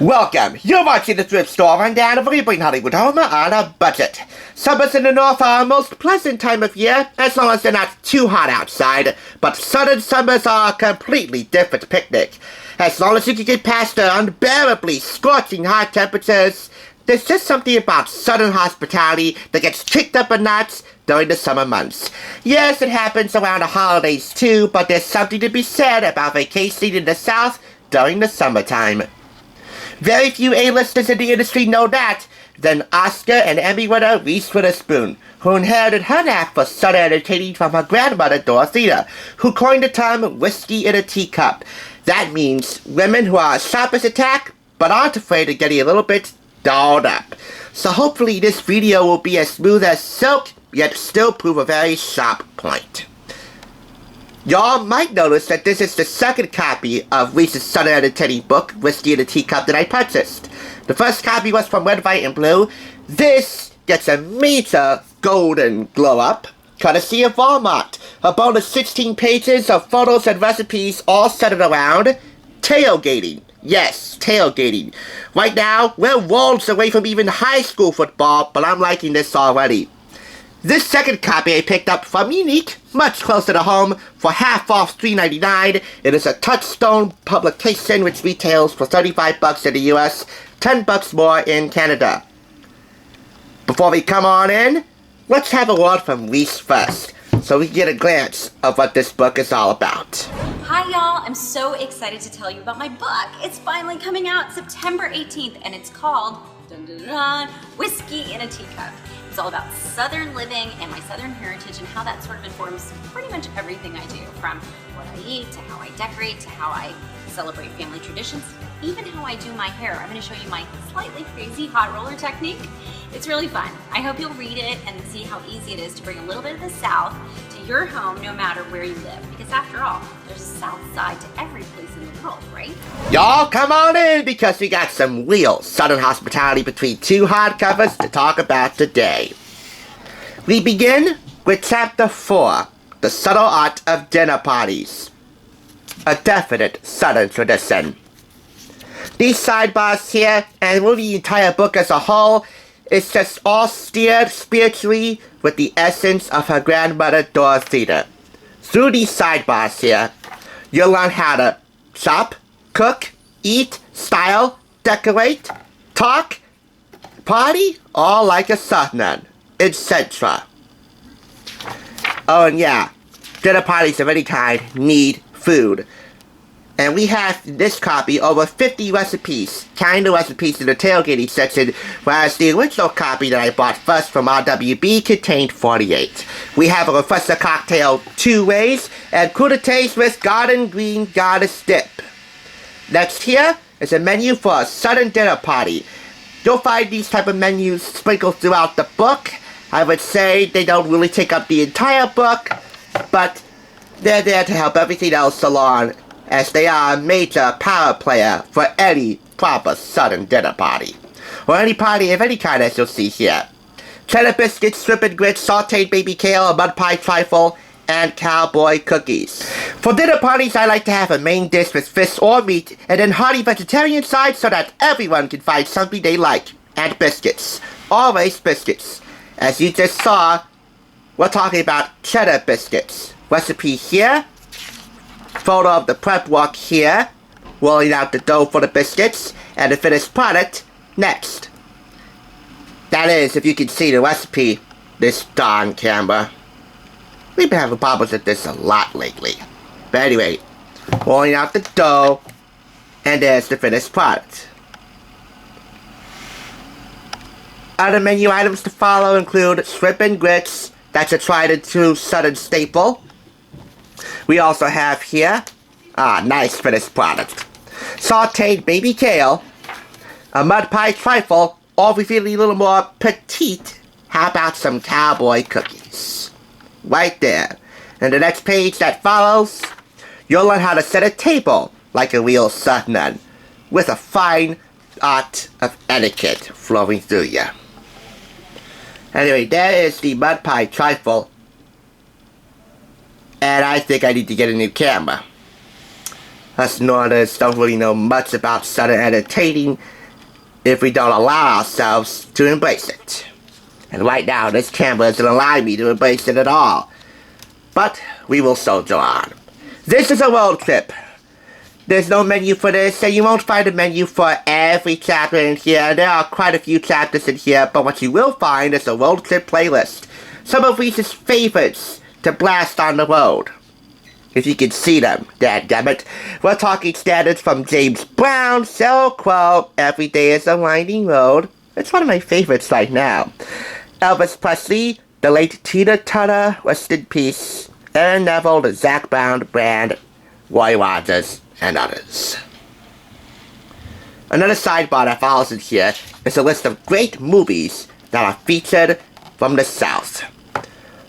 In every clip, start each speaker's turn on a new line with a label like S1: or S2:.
S1: Welcome! You're watching the thrift store rundown of every Hollywood home on a budget. Summers in the north are a most pleasant time of year, as long as they're not too hot outside, but southern summers are a completely different picnic. As long as you can get past the unbearably scorching hot temperatures, there's just something about southern hospitality that gets kicked up a notch during the summer months. Yes, it happens around the holidays too, but there's something to be said about vacationing in the south during the summertime. Very few A-listers in the industry know that than Oscar and Emmy winner Reese Witherspoon, who inherited her knack for southern entertaining from her grandmother Dorathea, who coined the term whiskey in a teacup. That means women who are sharp as a tack, but aren't afraid of getting a little bit dolled up. So hopefully this video will be as smooth as silk, yet still prove a very sharp point. Y'all might notice that this is the second copy of Reese's Southern Entertaining book, Whiskey in a Teacup, that I purchased. The first copy was from Red, White, and Blue. This gets a major golden glow up, courtesy of Walmart. A bonus 16 pages of photos and recipes all centered around tailgating. Yes, tailgating. Right now, we're worlds away from even high school football, but I'm liking this already. This second copy I picked up from Unique, much closer to home, for half off $3.99. It is a Touchstone publication which retails for $35 in the US, $10 more in Canada. Before we come on in, let's have a word from Reese first, so we can get a glance of what this book is all about.
S2: Hi y'all, I'm so excited to tell you about my book. It's finally coming out September 18th and it's called dun, dun, dun, Whiskey in a Teacup. It's all about Southern living and my Southern heritage and how that sort of informs pretty much everything I do, from what I eat to how I decorate to how I celebrate family traditions, even how I do my hair. I'm going to show you my slightly crazy hot roller technique. It's really fun. I hope you'll read it and see how easy it is to bring a little bit of the South to your home no matter where you live. Because after all, there's a South side to every place in the world, right?
S1: Y'all come on in because we got some real Southern hospitality between two hardcovers to talk about today. We begin with Chapter 4, The Subtle Art of Dinner Parties. A definite Southern tradition. These sidebars here, and really the entire book as a whole, is just all steered spiritually with the essence of her grandmother Dorathea. Through these sidebars here, you'll learn how to shop, cook, eat, style, decorate, talk, party, all like a Southerner, etc. Oh, and yeah, dinner parties of any kind need food. And we have in this copy over 50 recipes, counting the recipes in the tailgating section, whereas the original copy that I bought first from RWB contained 48. We have a Refresher cocktail 2 ways, and crudités with garden green goddess dip. Next here is a menu for a Southern dinner party. You'll find these type of menus sprinkled throughout the book. I would say they don't really take up the entire book, but they're there to help everything else along, as they are a major power player for any proper Southern dinner party. Or any party of any kind, as you'll see here. Cheddar biscuits, shrimp and grits, sauteed baby kale, a mud pie trifle, and cowboy cookies. For dinner parties, I like to have a main dish with fish or meat, and then hearty vegetarian sides so that everyone can find something they like. And biscuits. Always biscuits. As you just saw, we're talking about cheddar biscuits. Recipe here. Photo of the prep walk here, rolling out the dough for the biscuits, and the finished product next. That is, if you can see the recipe, this darn camera. We've been having problems with this a lot lately. But anyway, rolling out the dough, and there's the finished product. Other menu items to follow include shrimp and grits, that's a tried and true Southern staple. We also have here, nice finished product. Sauteed baby kale, a mud pie trifle, or if we feel a little more petite, how about some cowboy cookies? Right there. And the next page that follows, you'll learn how to set a table like a real Southerner, with a fine art of etiquette flowing through you. Anyway, there is the mud pie trifle. And I think I need to get a new camera. Us Northerners don't really know much about Southern entertaining if we don't allow ourselves to embrace it. And right now, this camera doesn't allow me to embrace it at all. But we will soldier on. This is a road trip. There's no menu for this, and you won't find a menu for every chapter in here. There are quite a few chapters in here, but what you will find is a road trip playlist. Some of Reese's favorites to blast on the road. If you can see them, dadgummit. We're talking standards from James Brown, Sheryl Crow, Every Day is a Winding Road. It's one of my favorites right now. Elvis Presley, the late Tina Turner, rest in peace. Aaron Neville, the Zac Brown Band, Roy Rogers, and others. Another sidebar that follows in here is a list of great movies that are featured from the South.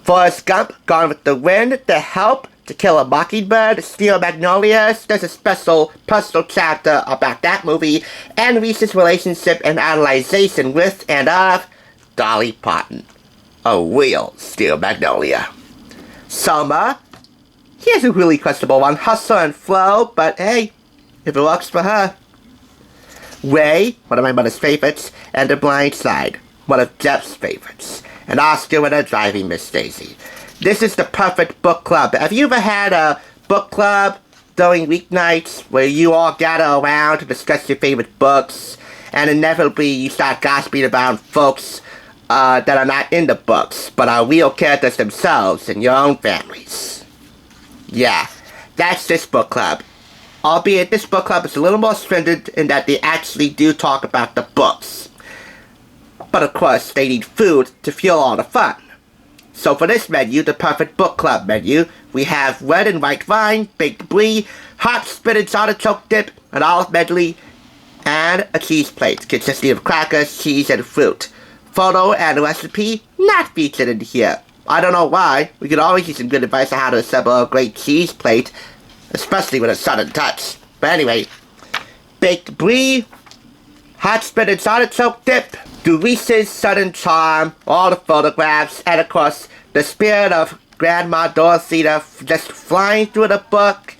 S1: Forrest Gump, Gone with the Wind, The Help, To Kill a Mockingbird, Steel Magnolias. There's a special personal chapter about that movie, and Reese's relationship and idolization with and of Dolly Parton. A real Steel Magnolia. Selma, here's a really questionable one, Hustle and Flow, but hey, if it works for her. Ray, one of my mother's favorites, and The Blind Side, one of Jeff's favorites. And Oscar winner, Driving Miss Daisy. This is the perfect book club. Have you ever had a book club during weeknights where you all gather around to discuss your favorite books, and inevitably you start gossiping about folks that are not in the books, but are real characters themselves in your own families? Yeah, that's this book club. Albeit this book club is a little more stringent in that they actually do talk about the books. But of course, they need food to fuel all the fun. So for this menu, the perfect book club menu, we have red and white wine, baked brie, hot spinach artichoke dip, an olive medley, and a cheese plate consisting of crackers, cheese, and fruit. Photo and recipe not featured in here. I don't know why. We could always use some good advice on how to assemble a great cheese plate, especially with a southern touch. But anyway, baked brie, hot spinach artichoke dip, Reese's southern charm, all the photographs, and of course, the spirit of Grandma Dorathea just flying through the book.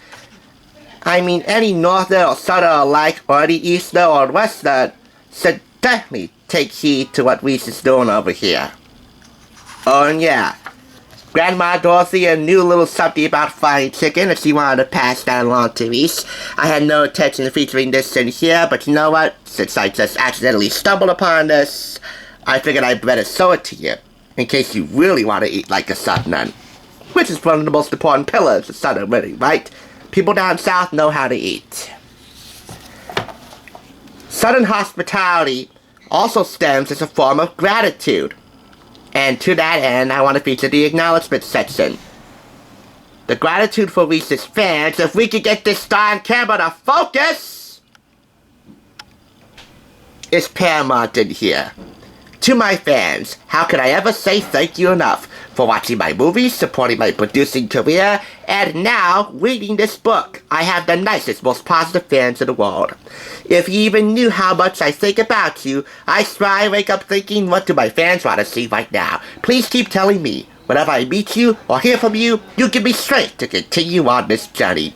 S1: I mean, any northerner or southerner alike, or any easterner or westerner, should definitely take heed to what Reese is doing over here. Oh, and yeah, Grandma Dorathea knew a little something about frying chicken, and she wanted to pass that along to Reese. I had no intention of featuring this in here, but you know what? Since I just accidentally stumbled upon this, I figured I'd better show it to you, in case you really want to eat like a southerner. Which is one of the most important pillars of southern living, right? People down south know how to eat. Southern hospitality also stems as a form of gratitude. And to that end, I want to feature the acknowledgement section. The gratitude for Reese's fans, if we could get this darn camera to focus, is paramount in here. To my fans, how can I ever say thank you enough for watching my movies, supporting my producing career, and now reading this book? I have the nicest, most positive fans in the world. If you even knew how much I think about you, I swear I wake up thinking, what do my fans want to see right now? Please keep telling me. Whenever I meet you or hear from you, you give me strength to continue on this journey.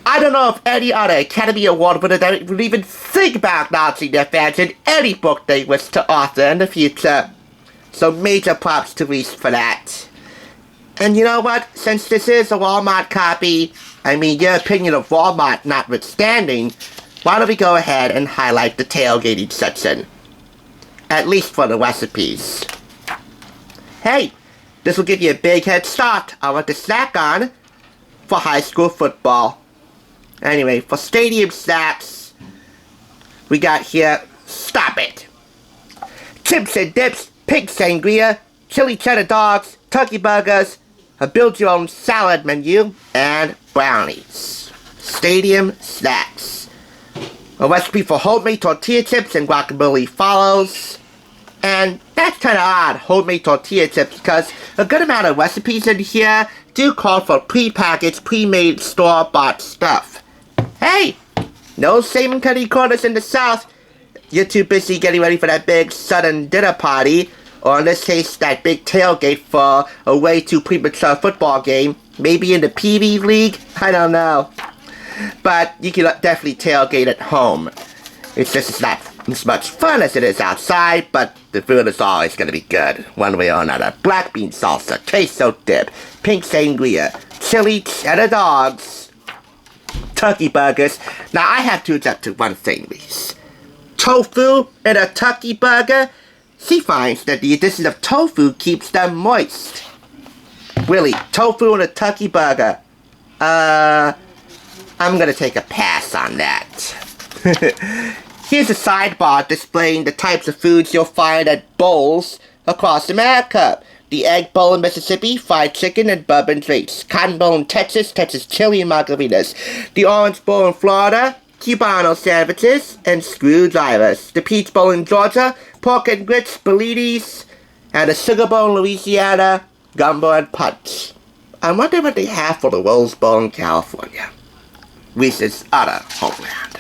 S1: I don't know if any other Academy Award winner would even think about acknowledging their fans in any book they wish to author in the future. So major props to Reese for that. And you know what? Since this is a Walmart copy, I mean your opinion of Walmart notwithstanding, why don't we go ahead and highlight the tailgating section? At least for the recipes. Hey, this will give you a big head start on what to snack on for high school football. Anyway, for stadium snacks, we got here, stop it. Chips and dips, pig sangria, chili cheddar dogs, turkey burgers, a build-your-own salad menu, and brownies. Stadium snacks. A recipe for homemade tortilla chips and guacamole follows. And that's kind of odd, homemade tortilla chips, because a good amount of recipes in here do call for pre-packaged, pre-made, store-bought stuff. Hey, no saving cutty corners in the South. You're too busy getting ready for that big southern dinner party, or in this case, that big tailgate for a way too premature football game, maybe in the PV League, I don't know. But you can definitely tailgate at home. It's just it's not as much fun as it is outside, but the food is always going to be good, one way or another. Black bean salsa, queso dip, pink sangria, chili cheddar dogs, turkey burgers. Now, I have to object to one thing, Reese. Tofu in a turkey burger? She finds that the addition of tofu keeps them moist. Really, tofu in a turkey burger? I'm gonna take a pass on that. Here's a sidebar displaying the types of foods you'll find at bowls across America. The egg bowl in Mississippi, fried chicken and bourbon drinks. Cotton bowl in Texas, Texas chili and margaritas. The orange bowl in Florida, Cubano sandwiches and screwdrivers. The peach bowl in Georgia, pork and grits, bellinis. And the sugar bowl in Louisiana, gumbo and punch. I wonder what they have for the Rose Bowl in California. Reese's other homeland.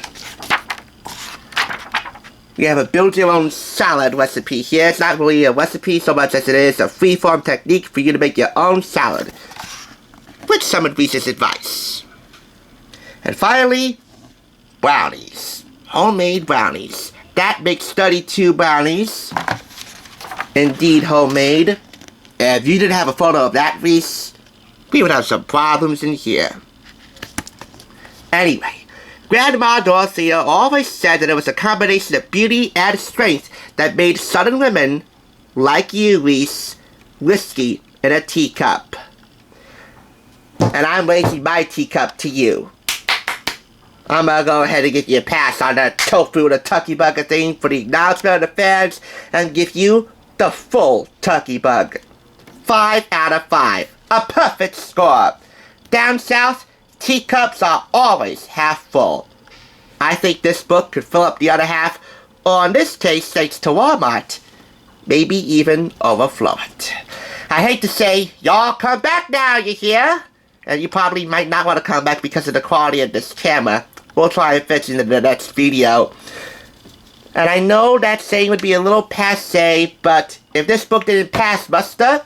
S1: We have a build-your-own salad recipe here. It's not really a recipe so much as it is a free-form technique for you to make your own salad, with some of Reese's advice. And finally, brownies. Homemade brownies. That makes 32 brownies. Indeed homemade. And if you didn't have a photo of that, Reese, we would have some problems in here. Anyway, Grandma Dorathea always said that it was a combination of beauty and strength that made Southern women, like you, Reese, whiskey in a teacup. And I'm raising my teacup to you. I'm gonna go ahead and give you a pass on that tofu and a turkey burger thing for the acknowledgement of the fans and give you the full turkey burger. 5 out of 5. A perfect score. Down south, teacups are always half full. I think this book could fill up the other half, or in this case, thanks to Walmart, maybe even overflow it. I hate to say, y'all come back now, you hear? And you probably might not want to come back because of the quality of this camera. We'll try and fix it in the next video. And I know that saying would be a little passé, but if this book didn't pass muster,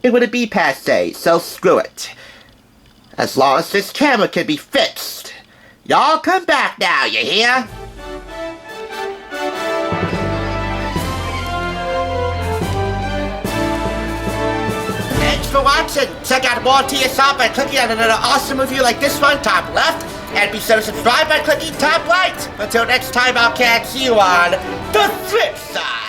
S1: it wouldn't be passé, so screw it. As long as this camera can be fixed. Y'all come back now, you hear? Thanks for watching. Check out more TSR by clicking on another awesome review like this one, top left. And be sure to subscribe by clicking top right. Until next time, I'll catch you on the flip side.